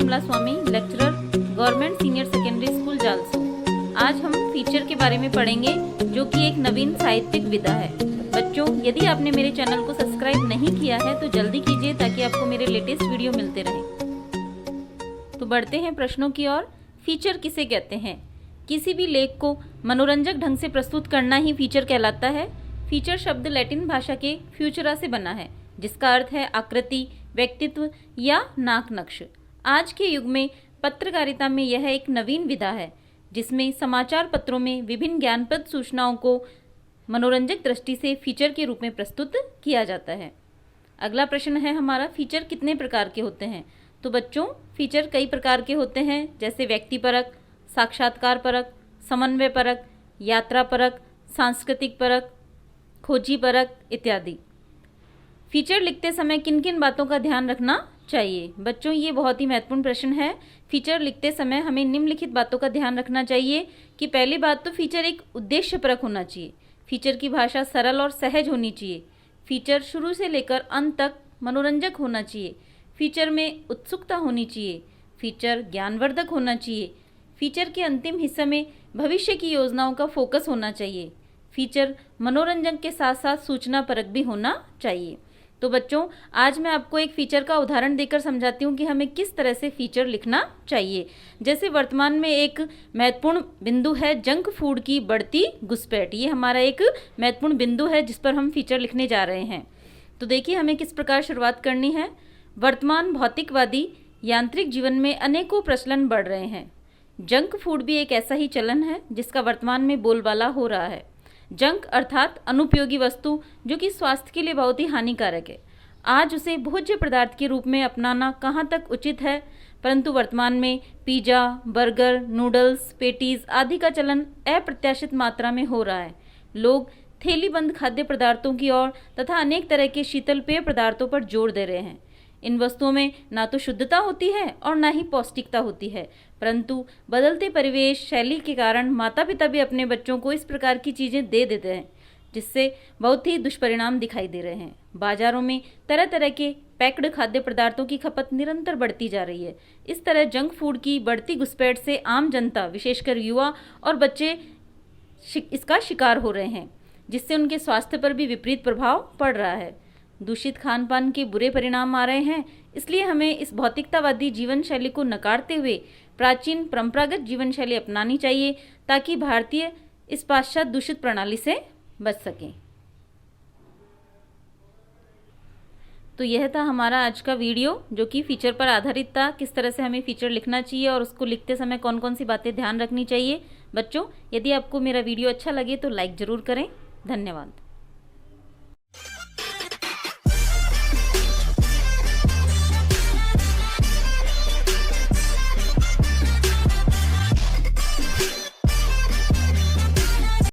कमला Swami, lecturer, government senior secondary school Jalsu. आज हम feature के बारे में पढ़ेंगे, जो कि एक नवीन साहित्यिक विधा है। बच्चों, यदि आपने मेरे चैनल को सब्सक्राइब नहीं किया है तो जल्दी कीजिए, ताकि आपको मेरे लेटेस्ट वीडियो मिलते रहें। तो बढ़ते हैं प्रश्नों की ओर। फीचर किसे कहते हैं? किसी भी लेख को मनोरंजक ढंग से प्रस्तुत करना ही फीचर कहलाता है। फीचर शब्द लैटिन भाषा के फ्यूचरा से बना है, जिसका अर्थ है आकृति, व्यक्तित्व या नाक नक्श। आज के युग में पत्रकारिता में यह एक नवीन विधा है, जिसमें समाचार पत्रों में विभिन्न ज्ञानप्रद सूचनाओं को मनोरंजक दृष्टि से फीचर के रूप में प्रस्तुत किया जाता है। अगला प्रश्न है हमारा, फीचर कितने प्रकार के होते हैं? तो बच्चों, फीचर कई प्रकार के होते हैं, जैसे व्यक्तिपरक, साक्षात्कार परक, समन्वय परक, यात्रा परक, सांस्कृतिक परक, खोजी परक इत्यादि। फीचर लिखते समय किन किन बातों का ध्यान रखना चाहिए? बच्चों, ये बहुत ही महत्वपूर्ण प्रश्न है। फीचर लिखते समय हमें निम्नलिखित बातों का ध्यान रखना चाहिए कि पहली बात तो फीचर एक उद्देश्यपरक होना चाहिए। फीचर की भाषा सरल और सहज होनी चाहिए। फीचर शुरू से लेकर अंत तक मनोरंजक होना चाहिए। फीचर में उत्सुकता होनी चाहिए। फीचर ज्ञानवर्धक होना चाहिए। फीचर के अंतिम हिस्से में भविष्य की योजनाओं का फोकस होना चाहिए। फीचर मनोरंजन के साथ साथ सूचना परक भी होना चाहिए। तो बच्चों, आज मैं आपको एक फीचर का उदाहरण देकर समझाती हूँ कि हमें किस तरह से फीचर लिखना चाहिए। जैसे वर्तमान में एक महत्वपूर्ण बिंदु है जंक फूड की बढ़ती घुसपैठ। ये हमारा एक महत्वपूर्ण बिंदु है जिस पर हम फीचर लिखने जा रहे हैं। तो देखिए हमें किस प्रकार शुरुआत करनी है। वर्तमान भौतिकवादी यांत्रिक जीवन में अनेकों प्रचलन बढ़ रहे हैं। जंक फूड भी एक ऐसा ही चलन है जिसका वर्तमान में बोलबाला हो रहा है। जंक अर्थात अनुपयोगी वस्तु, जो कि स्वास्थ्य के लिए बहुत ही हानिकारक है। आज उसे भोज्य पदार्थ के रूप में अपनाना कहाँ तक उचित है, परंतु वर्तमान में पिज़्ज़ा, बर्गर, नूडल्स, पेटीज आदि का चलन अप्रत्याशित मात्रा में हो रहा है। लोग थैलीबंद खाद्य पदार्थों की ओर तथा अनेक तरह के शीतल पेय पदार्थों पर जोर दे रहे हैं। इन वस्तुओं में ना तो शुद्धता होती है और ना ही पौष्टिकता होती है, परंतु बदलते परिवेश शैली के कारण माता पिता भी अपने बच्चों को इस प्रकार की चीज़ें दे देते हैं, जिससे बहुत ही दुष्परिणाम दिखाई दे रहे हैं। बाजारों में तरह तरह के पैक्ड खाद्य पदार्थों की खपत निरंतर बढ़ती जा रही है। इस तरह जंक फूड की बढ़ती घुसपैठ से आम जनता, विशेषकर युवा और बच्चे इसका शिकार हो रहे हैं, जिससे उनके स्वास्थ्य पर भी विपरीत प्रभाव पड़ रहा है। दूषित खान पान के बुरे परिणाम आ रहे हैं, इसलिए हमें इस भौतिकतावादी जीवन शैली को नकारते हुए प्राचीन परंपरागत जीवन शैली अपनानी चाहिए, ताकि भारतीय इस पाश्चात्य दूषित प्रणाली से बच सकें। तो यह था हमारा आज का वीडियो, जो कि फीचर पर आधारित था। किस तरह से हमें फीचर लिखना चाहिए और उसको लिखते समय कौन कौन सी बातें ध्यान रखनी चाहिए। बच्चों, यदि आपको मेरा वीडियो अच्छा लगे तो लाइक ज़रूर करें। धन्यवाद।